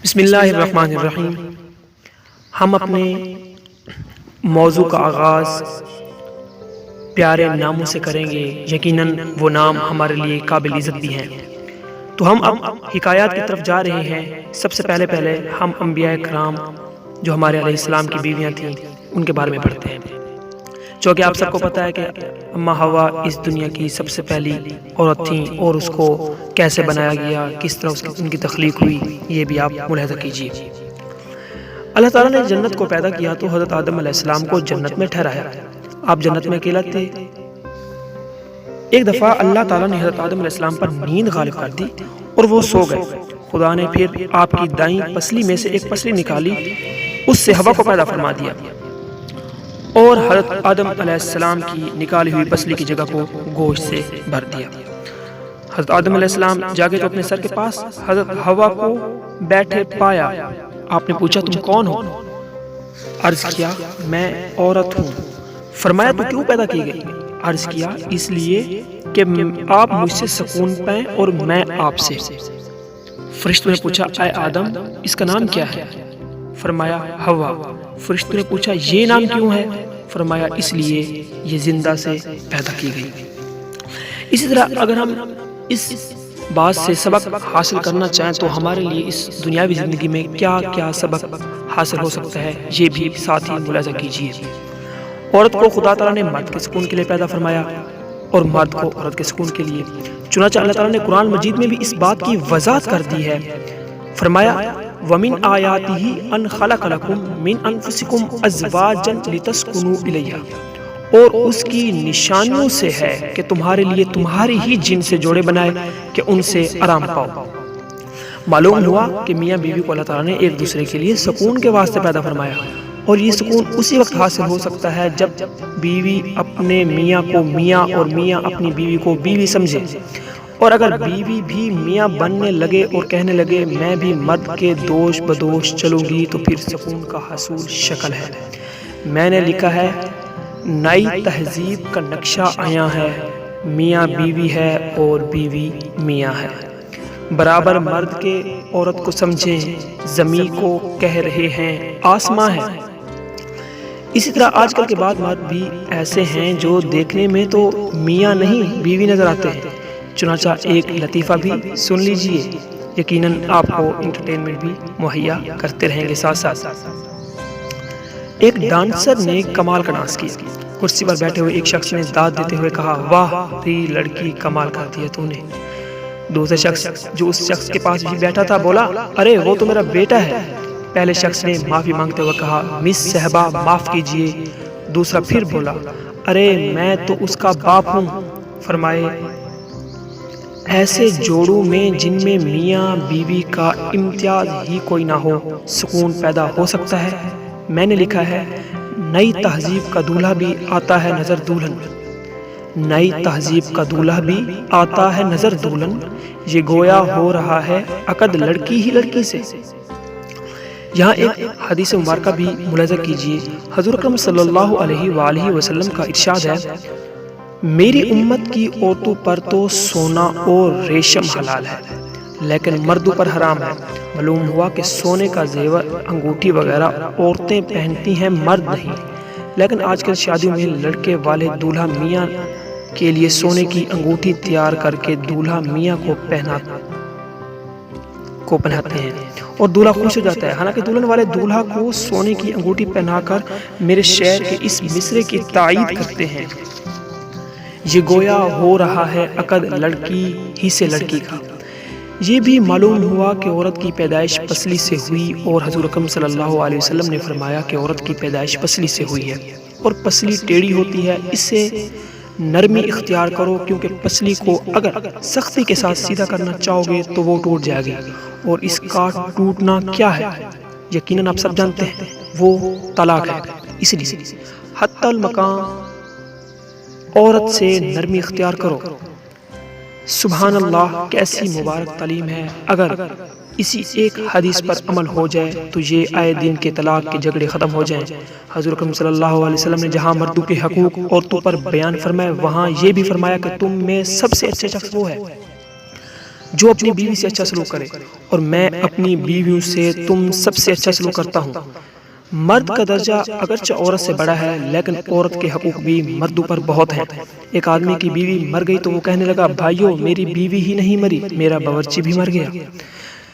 بسم اللہ الرحمن الرحیم۔ ہم اپنے موضوع کا آغاز پیارے ناموں سے کریں گے، یقیناً وہ نام ہمارے لیے قابل عزت بھی ہیں۔ تو ہم اب حکایات کی طرف جا رہے ہیں۔ سب سے پہلے ہم انبیاء کرام جو ہمارے علیہ السلام کی بیویاں تھیں ان کے بارے میں پڑھتے ہیں، چونکہ آپ سب کو پتہ ہے کہ اماں حوا اس دنیا کی سب سے پہلی عورت تھیں، اور اس کو کیسے بنایا گیا، کس طرح ان کی تخلیق ہوئی، یہ بھی آپ ملاحظہ کیجیے۔ اللہ تعالیٰ نے جنت کو پیدا کیا تو حضرت آدم علیہ السلام کو جنت میں ٹھہرایا۔ آپ جنت میں اکیلا تھے۔ ایک دفعہ اللہ تعالیٰ نے حضرت آدم علیہ السلام پر نیند غالب کر دی اور وہ سو گئے۔ خدا نے پھر آپ کی دائیں پسلی میں سے ایک پسلی نکالی، اس سے ہوا کو پیدا فرما دیا اور حضرت آدم علیہ السلام کی نکالی ہوئی پسلی کی جگہ کو گوشت سے بھر دیا۔ حضرت آدم علیہ السلام جاگے تو اپنے سر کے پاس حضرت حوا کو بیٹھے پایا۔ آپ نے پوچھا تم کون ہو؟ عرض کیا میں عورت ہوں۔ فرمایا تو کیوں پیدا کی گئی؟ عرض کیا اس لیے کہ آپ مجھ سے سکون پائیں اور میں آپ سے۔ فرشتوں نے پوچھا اے آدم اس کا نام کیا ہے؟ فرمایا حوا۔ فرشتوں نے پوچھا یہ نام کیوں ہے؟ فرمایا اس لیے یہ زندہ سے پیدا کی گئی۔ اسی طرح اگر ہم اس بات سے سبق حاصل کرنا چاہیں تو ہمارے لیے اس دنیاوی زندگی میں کیا کیا سبق حاصل ہو سکتا ہے، یہ بھی ساتھ ہی ملاحظہ کیجیے۔ عورت کو خدا تعالیٰ نے مرد کے سکون کے لیے پیدا فرمایا اور مرد کو عورت کے سکون کے لیے۔ چنانچہ اللہ تعالیٰ نے قرآن مجید میں بھی اس بات کی وضاحت کر دی ہے۔ فرمایا وَمِنْ آيَاتِهِ أَنْ خَلَقَ لَكُم مِّنْ أَنفُسِكُمْ أَزْوَاجًا لِتَسْكُنُوا إِلَيْهَا، اور اس کی نشانیوں سے ہے کہ تمہارے لیے تمہاری ہی جن سے جوڑے بنائے کہ ان سے آرام پاؤ۔ معلوم ہوا کہ میاں بیوی کو اللہ تعالیٰ نے ایک دوسرے کے لیے سکون کے واسطے پیدا فرمایا، اور یہ سکون اسی وقت حاصل ہو سکتا ہے جب بیوی اپنے میاں کو میاں اور میاں اپنی بیوی کو بیوی سمجھے، اور اگر بیوی بھی میاں بننے لگے اور کہنے لگے میں بھی مرد کے دوش بدوش چلوں گی تو پھر سکون کا حصول شکل ہے۔ میں نے لکھا ہے نئی تہذیب کا نقشہ آیا ہے، میاں بیوی ہے اور بیوی میاں ہے، برابر مرد کے عورت کو سمجھیں، زمین کو کہہ رہے ہیں آسماں ہے۔ اسی طرح آج کل کے بعد مرد بھی ایسے ہیں جو دیکھنے میں تو میاں نہیں بیوی نظر آتے ہیں۔ چنانچہ ایک لطیفہ بھی سن لیجئے، یقیناً آپ کو انٹرٹینمنٹ بھی مہیا کرتے رہیں گے ساتھ ساتھ۔ ایک ڈانسر نے کمال کا ڈانس کیا۔ کرسی پر بیٹھے ہوئے ایک شخص نے داد دیتے ہوئے کہا واہ ری لڑکی کمال کر دیا تو نے۔ دوسرے شخص جو اس شخص کے پاس بھی بیٹھا تھا بولا ارے وہ تو میرا بیٹا ہے۔ پہلے شخص نے معافی مانگتے ہوئے کہا مس صاحبہ معاف کیجئے۔ دوسرا پھر بولا ارے میں تو اس کا باپ ہوں۔ فرمائے ایسے جوڑوں میں جن میں میاں بیوی کا امتیاز ہی کوئی نہ ہو سکون پیدا ہو سکتا ہے؟ میں نے لکھا ہے نئی تہذیب کا دولہا بھی آتا ہے نظر دلہن، نئی تہذیب کا دولہا بھی آتا ہے نظر دلہن، یہ گویا ہو رہا ہے عقد لڑکی ہی لڑکی سے۔ یہاں ایک حدیث مبارکہ بھی ملاحظہ کیجیے۔ حضور اکرم صلی اللہ علیہ وآلہ وسلم کا ارشاد ہے میری امت کی عورتوں پر تو سونا اور ریشم حلال ہے لیکن مردوں پر حرام ہے۔ معلوم ہوا کہ سونے کا زیور انگوٹھی وغیرہ عورتیں پہنتی ہیں، مرد نہیں۔ لیکن آج کل شادیوں میں لڑکے والے دولہا میاں کے لیے سونے کی انگوٹھی تیار کر کے دولہا میاں کو پہناتے ہیں اور دولہا خوش ہو جاتا ہے۔ حالانکہ دلہن والے دولہا کو سونے کی انگوٹھی پہنا کر میرے شعر کے اس مصرے کی تائید کرتے ہیں یہ گویا ہو رہا ہے عقد لڑکی ہی سے لڑکی کا۔ یہ بھی معلوم ہوا کہ عورت کی پیدائش پسلی سے ہوئی، اور حضور اکرم صلی اللہ علیہ وسلم نے فرمایا کہ عورت کی پیدائش پسلی سے ہوئی ہے اور پسلی ٹیڑھی ہوتی ہے، اس سے نرمی اختیار کرو کیونکہ پسلی کو اگر سختی کے ساتھ سیدھا کرنا چاہو گے تو وہ ٹوٹ جائے گی، اور اس کا ٹوٹنا کیا ہے یقیناً آپ سب جانتے ہیں، وہ طلاق ہے۔ اس لیے حتی المقام عورت سے نرمی اختیار کرو۔ سبحان اللہ کیسی مبارک تعلیم ہے۔ اگر اسی ایک حدیث پر عمل ہو جائے تو یہ آئے دن کے طلاق کے جھگڑے ختم ہو جائیں۔ حضور اکرم صلی اللہ علیہ وسلم نے جہاں مردوں کے حقوق عورتوں پر بیان فرمائے وہاں یہ بھی فرمایا کہ تم میں سب سے اچھے شخص وہ ہے جو اپنی بیوی سے اچھا سلوک کرے، اور میں اپنی بیویوں سے تم سب سے اچھا سلوک کرتا ہوں۔ مرد کا درجہ اگرچہ عورت سے بڑا ہے، لیکن عورت کے حقوق بھی مردوں پر بہت ہیں۔ ایک آدمی کی بیوی مر گئی تو وہ کہنے لگا، بھائیو میری بیوی ہی نہیں مری، میرا باورچی بھی مر گیا،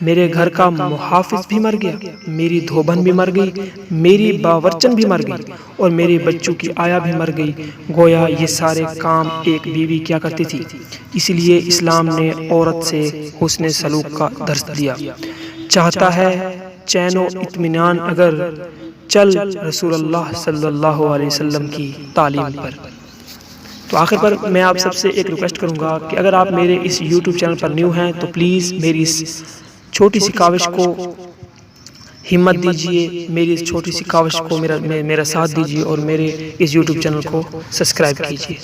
میرے گھر کا محافظ بھی مر گیا، میری دھوبن بھی مر گئی، میری باورچن بھی مر گئی، اور میرے بچوں کی آیا بھی مر گئی۔ گویا یہ سارے کام ایک بیوی کیا کرتی تھی۔ اس لیے اسلام نے عورت سے حسن سلوک کا درس دیا۔ چاہتا ہے چین و اطمینان اگر چل رسول اللہ صلی اللہ علیہ وسلم کی تعلیم پر۔ تو آخر پر میں آپ سب سے ایک ریکویسٹ کروں گا کہ اگر آپ میرے اس یوٹیوب چینل پر نیو ہیں تو پلیز میری اس چھوٹی سی کاوش کو ہمت دیجئے، میری اس چھوٹی سی کاوش کو میرا ساتھ دیجئے، اور میرے اس یوٹیوب چینل کو سبسکرائب کیجئے۔